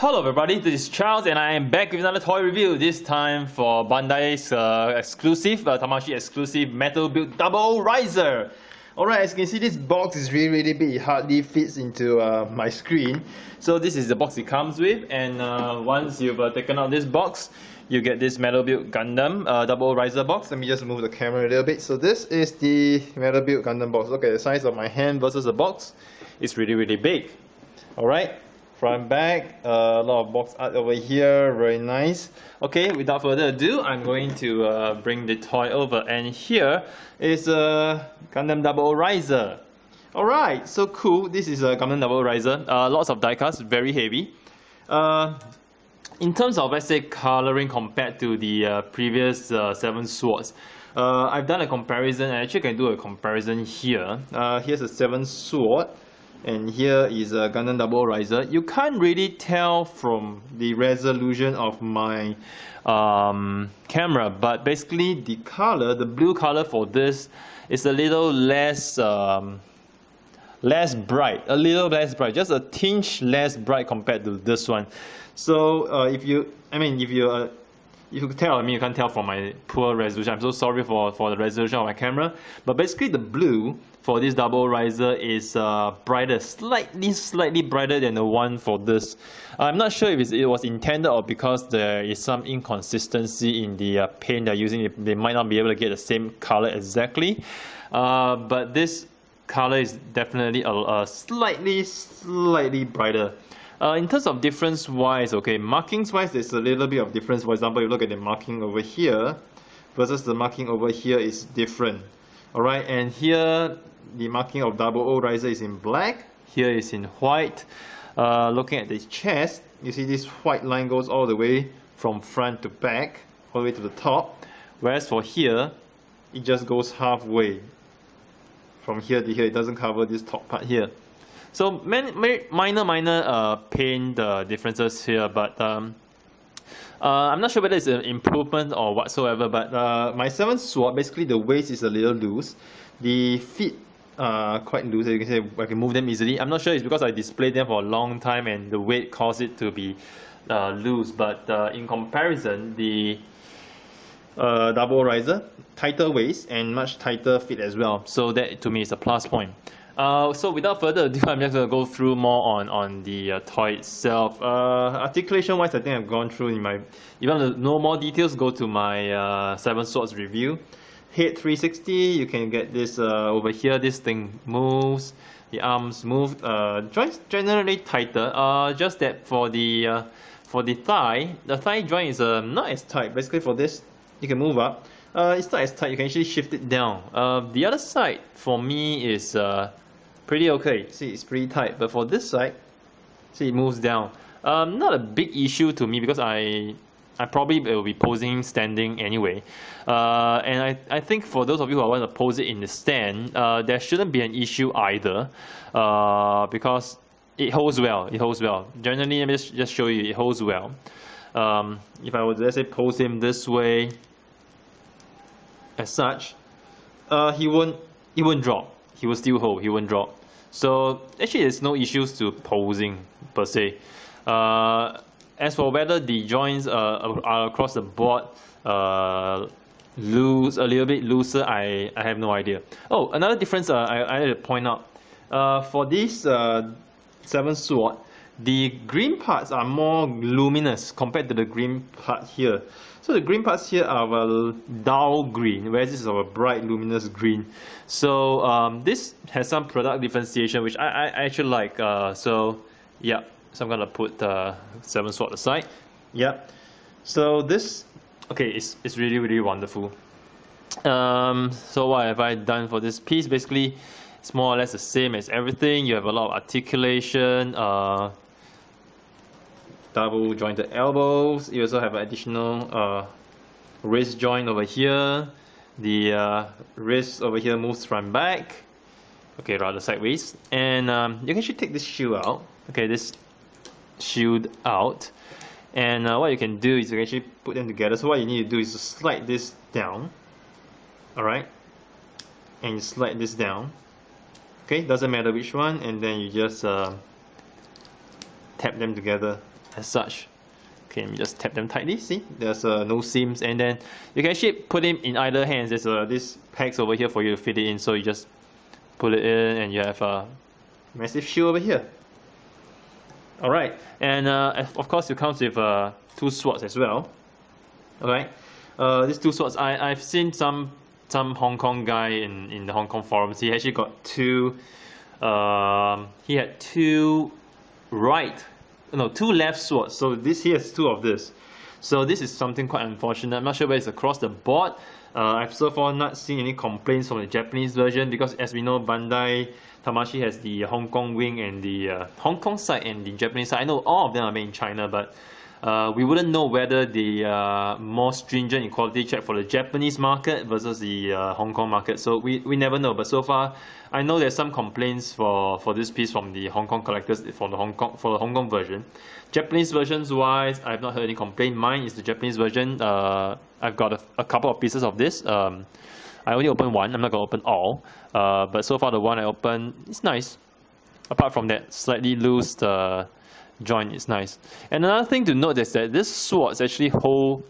Hello everybody, this is Charles and I am back with another toy review, this time for Bandai's exclusive, Tamashii exclusive metal build double riser. Alright, as you can see, this box is really big, it hardly fits into my screen. So this is the box it comes with, and once you've taken out this box, you get this metal build Gundam double riser box. Let me just move the camera a little bit. So this is the metal build Gundam box. Look at the size of my hand versus the box. It's really big. Alright. Front, back, a lot of box art over here, very nice. Okay, without further ado, I'm going to bring the toy over, and here is a Gundam Double Riser. Alright, so cool, this is a Gundam Double Riser, lots of diecast, very heavy. In terms of, let's say, coloring compared to the previous 7 swords, I've done a comparison, and actually I can do a comparison here. Here's a 7 sword. And here is a Gundam Double Riser. You can't really tell from the resolution of my camera, but basically the color, the blue color for this is a little less less bright, just a tinge less bright compared to this one. So if you could tell, you can't tell from my poor resolution. I'm so sorry for the resolution of my camera. But basically the blue for this double riser is brighter, slightly brighter than the one for this. I'm not sure if it was intended or because there is some inconsistency in the paint they're using. They might not be able to get the same color exactly. But this color is definitely a slightly brighter. In terms of difference wise, okay, markings wise, there's a little bit of difference. For example, you look at the marking over here versus the marking over here is different. Alright, and here the marking of double O riser is in black, here is in white. Looking at the chest, you see this white line goes all the way from front to back, all the way to the top, whereas for here, it just goes halfway. From here to here, it doesn't cover this top part here. So minor paint differences here, but I'm not sure whether it's an improvement or whatsoever. But my 7th sword, basically the waist is a little loose, the feet are quite loose. As you can see, I can move them easily. I'm not sure it's because I displayed them for a long time and the weight caused it to be loose. But in comparison, the double riser, tighter waist and much tighter feet as well. So that to me is a plus point. So without further ado, I'm just going to go through more on the toy itself. Articulation wise, I think I've gone through in my... If you want to know more details, go to my 7 swords review. Head 360, you can get this over here. This thing moves, the arms move. Joints generally tighter, just that for the thigh, the thigh joint is not as tight. Basically for this, you can move up. It's not as tight, you can actually shift it down. The other side for me is pretty okay. See, it's pretty tight, but for this side, see, it moves down. Not a big issue to me because I probably will be posing standing anyway. And I think for those of you who want to pose it in the stand, there shouldn't be an issue either, because it holds well. It holds well. Generally, let me just show you, it holds well. If I were to, let's say, pose him this way, as such, he won't drop. He will still hold. He won't drop. So actually, there's no issues to posing per se. As for whether the joints are across the board loose, a little bit looser, I have no idea. Oh, another difference I had to point out. For this 7 sword, the green parts are more luminous compared to the green part here. So the green parts here are a dull green, whereas this is a bright luminous green. So this has some product differentiation, which I actually like. So yeah, so I'm gonna put the 7 sword aside. Yeah. So this, okay, it's really wonderful. So what have I done for this piece? Basically, it's more or less the same as everything. You have a lot of articulation. Double jointed elbows. You also have an additional wrist joint over here. The wrist over here moves front back. Okay, rather sideways. And you can actually take this shield out. Okay, this shield out. And what you can do is you can actually put them together. So what you need to do is to slide this down. Alright. And you slide this down. Okay, doesn't matter which one. And then you just tap them together. as such. Okay, let me just tap them tightly. See, there's no seams, and then you can actually put them in either hands. There's this pegs over here for you to fit it in, so you just pull it in, and you have a massive shoe over here. All right, and of course it comes with 2 swords as well. All right, these 2 swords, I've seen some Hong Kong guy in the Hong Kong forums. He actually got 2. He had 2 left swords. So this here is 2 of this. So this is something quite unfortunate. I'm not sure whether it's across the board. I've so far not seen any complaints from the Japanese version, because as we know, Bandai Tamashii has the Hong Kong wing and the Hong Kong side and the Japanese side. I know all of them are made in China, but we wouldn't know whether the more stringent in quality check for the Japanese market versus the Hong Kong market. So we never know. But so far, I know there's some complaints for this piece from the Hong Kong collectors for the Hong Kong version. Japanese versions wise, I've not heard any complaint. Mine is the Japanese version. I've got a couple of pieces of this. I only opened one. I'm not gonna open all. But so far the one I opened is nice. Apart from that slightly loose joint is nice. And another thing to note is that this swords actually hold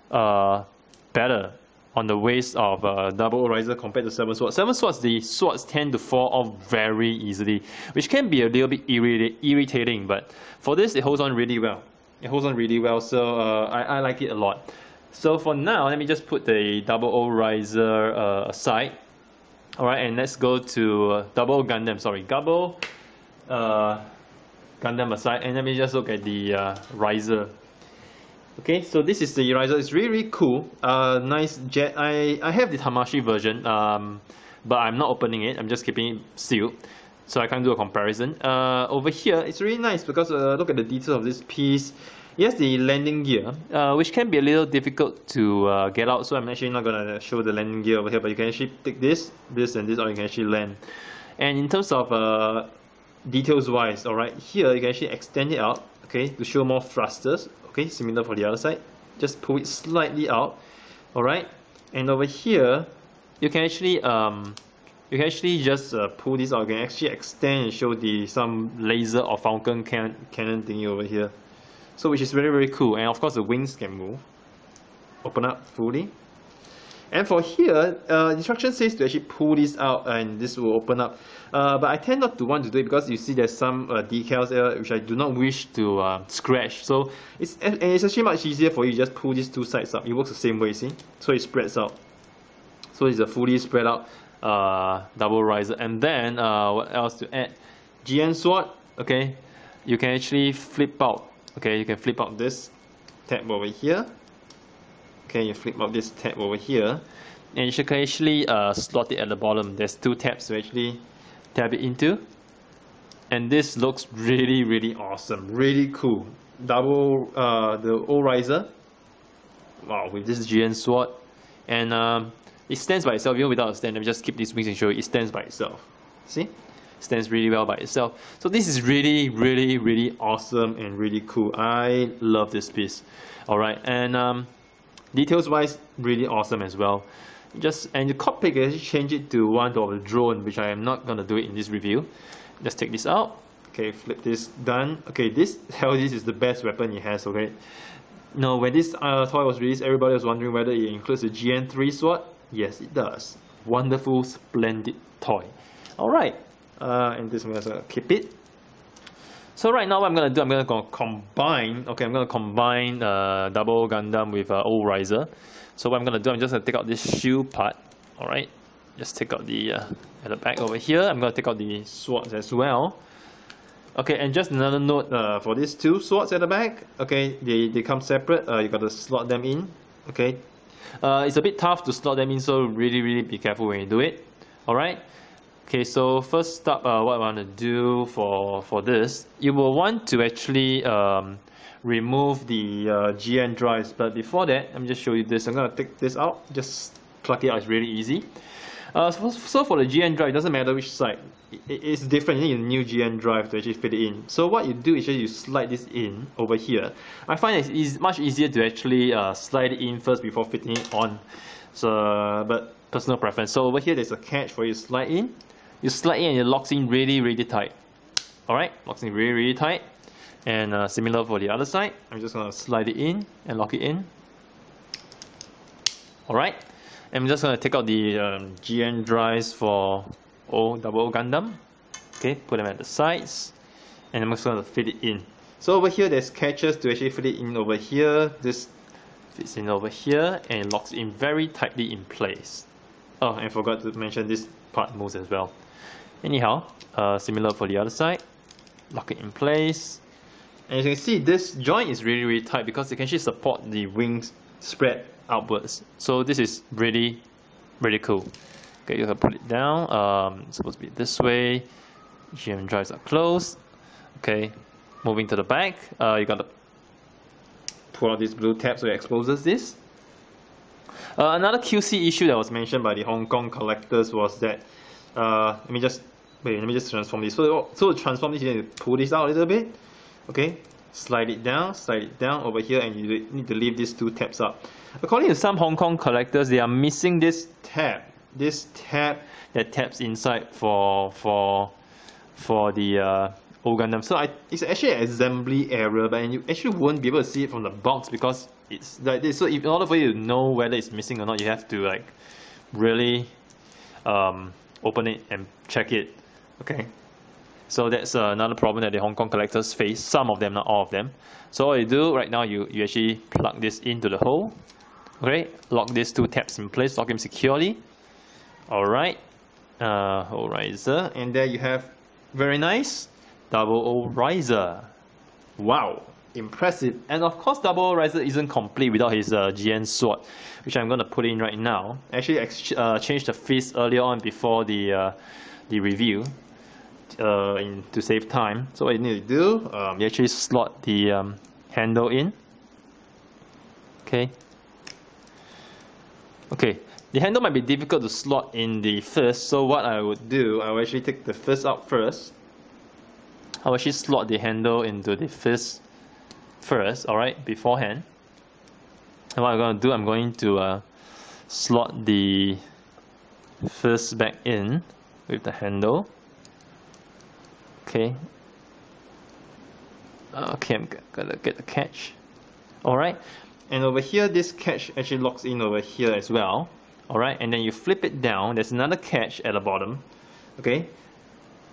better on the waist of double O riser compared to 7 swords. 7 swords, the swords tend to fall off very easily, which can be a little bit irritating, but for this it holds on really well. It holds on really well, so I like it a lot. So for now, let me just put the double O riser aside. Alright, and let's go to double Gundam, Gundam aside, and let me just look at the riser. Okay, so this is the riser. It's really cool. Nice jet. I have the Tamashii version, but I'm not opening it. I'm just keeping it sealed, so I can't do a comparison. Over here, it's really nice because look at the details of this piece. Yes, the landing gear, which can be a little difficult to get out. So I'm actually not gonna show the landing gear over here, but you can actually take this, and this, or you can actually land. And in terms of details wise, alright, here you can actually extend it out, okay, to show more thrusters, okay, similar for the other side. Just pull it slightly out, alright, and over here you can actually just pull this out. You can actually extend and show some laser or falcon cannon thingy over here, so which is very, very cool. And of course the wings can move, open up fully. And for here, the instruction says to actually pull this out and this will open up. But I tend not to want to do it because you see there's some decals there which I do not wish to scratch. So it's actually much easier for you to just pull these 2 sides up. It works the same way, see? So it spreads out. So it's a fully spread out double riser. And then what else to add? GN sword, okay? You can actually flip out. Okay, you can flip out this tab over here. Okay, you flip out this tab over here, and you can actually slot it at the bottom. There's 2 tabs to actually tab it into, and this looks really, really awesome, really cool. Double the O riser, wow, with this GN sword, and it stands by itself. Even without a stand, let me just keep these wings and show you. It stands by itself. See, it stands really well by itself. So this is really, really, really awesome and really cool. I love this piece. All right, and details wise, really awesome as well. And the cockpit, you can actually change it to one of a drone, which I am not gonna do it in this review. Just take this out. Okay, flip this, done. Okay, this is the best weapon it has. Okay, now when this toy was released, everybody was wondering whether it includes a GN3 sword. Yes, it does. Wonderful, splendid toy. All right, and this I'm gonna keep it. So right now what I'm going to do, I'm going to combine, okay, I'm going to combine double Gundam with O riser. So what I'm going to do, I'm just going to take out this shield part, alright, just take out the, at the back over here, I'm going to take out the swords as well. Okay, and just another note for these 2 swords at the back, okay, they come separate, you got to slot them in, okay. It's a bit tough to slot them in, so really be careful when you do it, alright. Okay, so first up, what I want to do for this, you will want to actually remove the GN drives. But before that, let me just show you this. I'm going to take this out, just pluck it out. It's really easy. So for the GN drive, it doesn't matter which side. It's different. You need a new GN drive to actually fit it in. So what you do is you slide this in over here. I find it's much easier to actually slide it in first before fitting it on. So, but personal preference. So over here, there's a catch for you to slide in. You slide in and it locks in really tight. Alright, locks in really tight. And similar for the other side. I'm just gonna slide it in and lock it in. Alright, I'm just gonna take out the GN drives for double Gundam. Okay, put them at the sides, and I'm just gonna fit it in. So over here, there's catches to actually fit it in over here. This fits in over here and locks in very tightly in place. Oh, and I forgot to mention this part moves as well. Anyhow, similar for the other side. Lock it in place. And as you can see, this joint is really tight because it can actually support the wings spread outwards. So this is really cool. Okay, you can put it down. It's supposed to be this way. GM drives are closed. Okay, moving to the back, you gotta pull out this blue tab so it exposes this. Another QC issue that was mentioned by the Hong Kong collectors was that let me just transform this. So to transform this, you need to pull this out a little bit. Okay, slide it down over here, and you need to leave these two tabs up. According to some Hong Kong collectors, they are missing this tab that taps inside for the old Gundam. So it's actually an assembly error, but you actually won't be able to see it from the box because it's like this. So in order for you to know whether it's missing or not, you have to like really open it and check it. Okay, so that's another problem that the Hong Kong collectors face. Some of them, not all of them. So what you do right now, you actually plug this into the hole. Okay, lock these two tabs in place, lock them securely. Alright, hole riser, and there you have very nice double O riser. Wow, impressive. And of course, double O riser isn't complete without his GN sword, which I'm going to put in right now. Actually, changed the fist earlier on before the review to save time. So what you need to do, you actually slot the handle in. Okay, the handle might be difficult to slot in the fist, so what I would do, I will actually take the fist out first. I will actually slot the handle into the fist first, alright, beforehand. And what I'm going to do, I'm going to slot the fist back in with the handle. Okay, I'm gonna get the catch. Alright, and over here, this catch actually locks in over here as well. Alright, and then you flip it down, there's another catch at the bottom. Okay,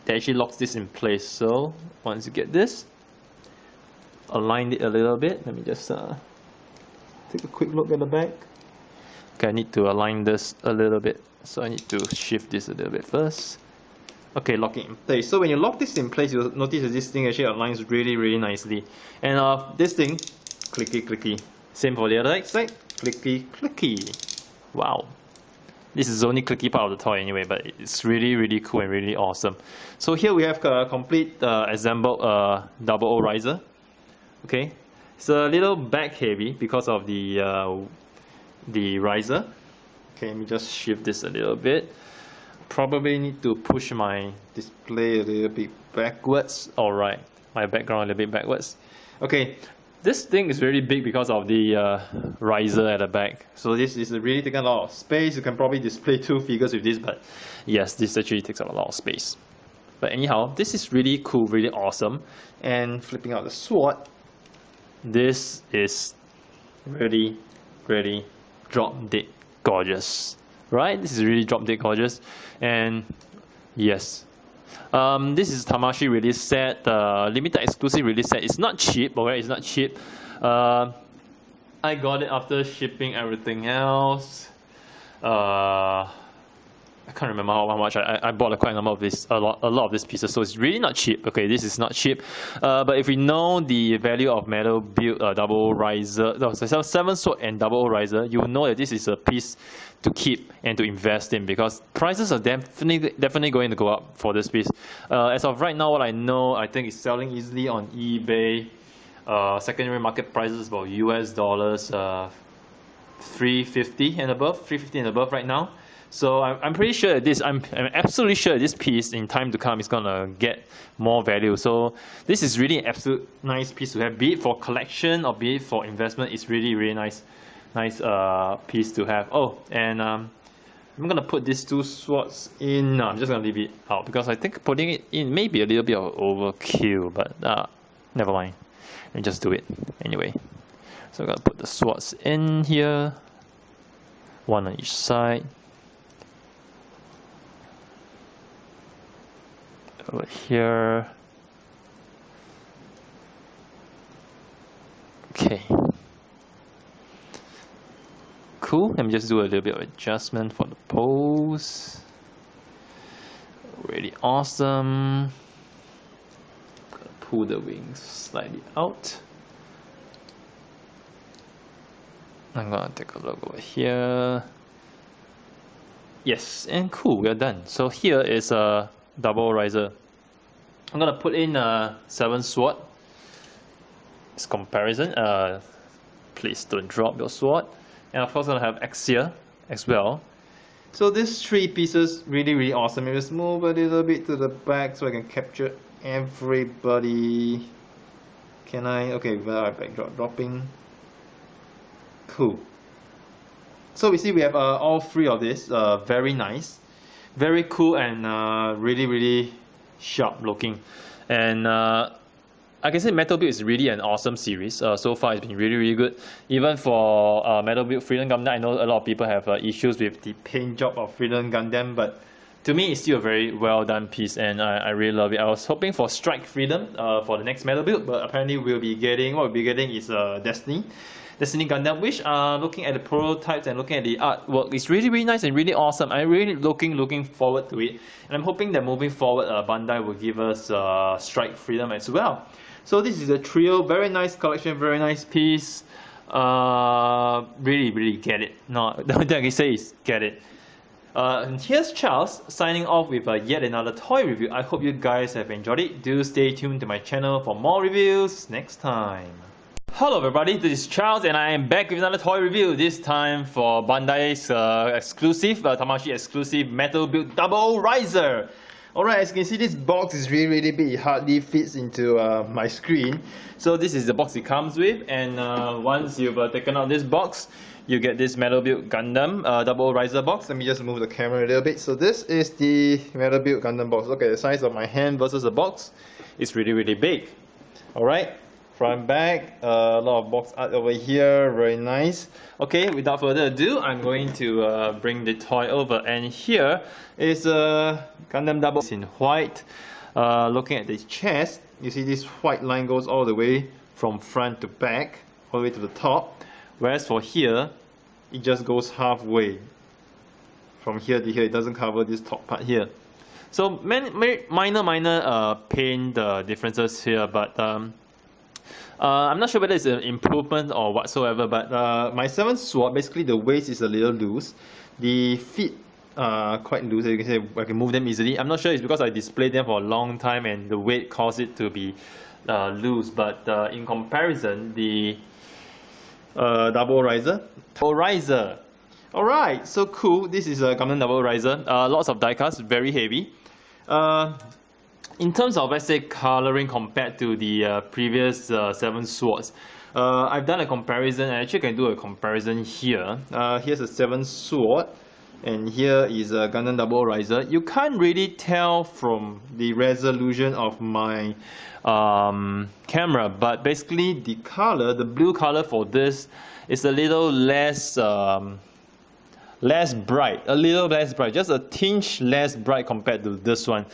that actually locks this in place. So once you get this, align it a little bit. Let me just take a quick look at the back. Okay, I need to align this a little bit, so I need to shift this a little bit first. Okay, lock it in place. So when you lock this in place, you'll notice that this thing actually aligns really nicely. And this thing, clicky. Same for the other side, clicky. Wow. This is only clicky part of the toy anyway, but it's really cool and really awesome. So here we have a complete assembled double O riser. Okay, it's a little back heavy because of the riser. Okay, let me just shift this a little bit. Probably need to push my display a little bit backwards. Alright, my background a little bit backwards. Okay, this thing is really big because of the riser at the back. So this is really taking a lot of space. You can probably display two figures with this, but yes, this actually takes up a lot of space. But anyhow, this is really cool, really awesome. And flipping out the sword, this is really drop dead gorgeous. Right? This is really drop dead gorgeous. And yes, this is Tamashii release set, limited exclusive release set. It's not cheap, alright? It's not cheap. I got it after shipping everything else. I can't remember how much. I bought quite a number of this, a lot of these pieces. So it's really not cheap. Okay, this is not cheap. But if we know the value of metal build double riser, no, 7 sword and double riser, you will know that this is a piece to keep and to invest in, because prices are definitely going to go up for this piece. As of right now, what I know, I think it's selling easily on eBay. Secondary market prices about US dollars 350 and above, 350 and above right now. So I'm pretty sure that I'm absolutely sure this piece in time to come is gonna get more value. So this is really an absolute nice piece to have, be it for collection or be it for investment. It's really nice piece to have. Oh, and I'm gonna put these two swords in. No, I'm just gonna leave it out because I think putting it in may be a little bit of overkill, but never mind. and just do it anyway. So I'm gonna put the swords in here, one on each side. Over here. Okay. Cool. Let me just do a little bit of adjustment for the pose. Really awesome. Gonna pull the wings slightly out. I'm gonna take a look over here. Yes, and cool, we are done. So here is a double riser. I'm gonna put in a 7 sword. It's comparison. Please don't drop your sword. And of course, I'm gonna have Axia as well. So these 3 pieces really awesome. Let me just move a little bit to the back so I can capture everybody. Can I? Okay, without backdrop dropping. Cool. So we see we have all 3 of this. Very nice, very cool, and really sharp looking. And I can say Metal Build is really an awesome series. So far, it's been really good. Even for Metal Build Freedom Gundam, I know a lot of people have issues with the paint job of Freedom Gundam, but to me, it's still a very well done piece, and I really love it. I was hoping for Strike Freedom for the next Metal Build, but apparently what we'll be getting is Destiny Gundam, which looking at the prototypes and looking at the artwork, it's really nice and really awesome. I'm really looking forward to it, and I'm hoping that moving forward, Bandai will give us Strike Freedom as well. So this is a trio, very nice collection, very nice piece. Really get it. No, the only thing I can say is get it. And here's Charles signing off with yet another toy review. I hope you guys have enjoyed it. Do stay tuned to my channel for more reviews next time. Hello everybody, this is Charles and I am back with another toy review. This time for Bandai's exclusive, Tamashii exclusive Metal Build Double Riser. Alright, as you can see, this box is really big. It hardly fits into my screen. So this is the box it comes with, and once you've taken out this box, you get this Metal Build Gundam Double Riser box. Let me just move the camera a little bit. So this is the Metal Build Gundam box. Look at the size of my hand versus the box. It's really big. Alright, front, back, a lot of box art over here, very nice. Okay, without further ado, I'm going to bring the toy over, and here is a Gundam Double in white. Looking at the chest, you see this white line goes all the way from front to back, all the way to the top, whereas for here, it just goes halfway. From here to here, it doesn't cover this top part here. So minor paint differences here, but I'm not sure whether it's an improvement or whatsoever, but my 7th sword, basically the waist is a little loose. The feet are quite loose, you can say I can move them easily. I'm not sure it's because I displayed them for a long time and the weight caused it to be loose, but in comparison, the Double Riser. Alright, so cool. This is a Gundam Double Riser. Lots of die-cuts, very heavy. In terms of, let's say, coloring compared to the previous 7 swords, I've done a comparison, and actually can do a comparison here. Here's a 7 sword, and here is a Gundam Double Riser. You can't really tell from the resolution of my camera, but basically the color, the blue color for this is a little less bright, just a tinge less bright compared to this one.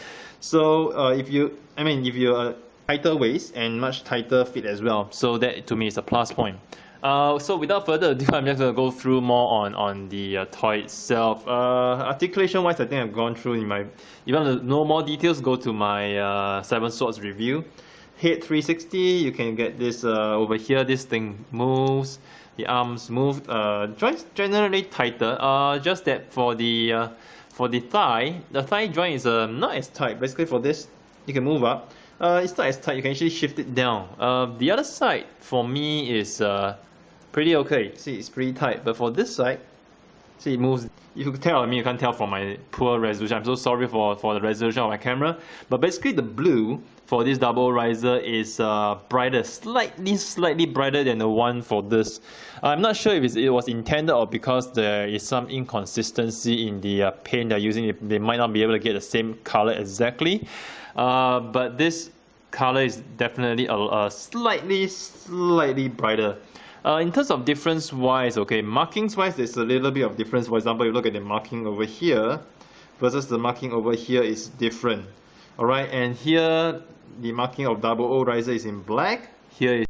So if you a tighter waist and much tighter fit as well, so that to me is a plus point. So without further ado, I'm just going to go through more on the toy itself. Articulation wise, I think I've gone through in my, if you want to know more details, go to my 7 swords review. Head 360, you can get this over here. This thing moves, the arms move, joints generally tighter, just that for the thigh, the thigh joint is not as tight. Basically for this, you can move up. It's not as tight, you can actually shift it down. The other side for me is pretty okay. See, it's pretty tight, but for this side, see, it moves. You can tell, you can't tell from my poor resolution. I'm so sorry for the resolution of my camera. But basically the blue for this Double Riser is brighter, slightly brighter than the one for this. I'm not sure if it was intended or because there is some inconsistency in the paint they're using. They might not be able to get the same color exactly. But this color is definitely slightly brighter. In terms of difference wise, okay, markings wise, there's a little bit of difference. For example, you look at the marking over here versus the marking over here is different. Alright, and here the marking of 00 Riser is in black. Here is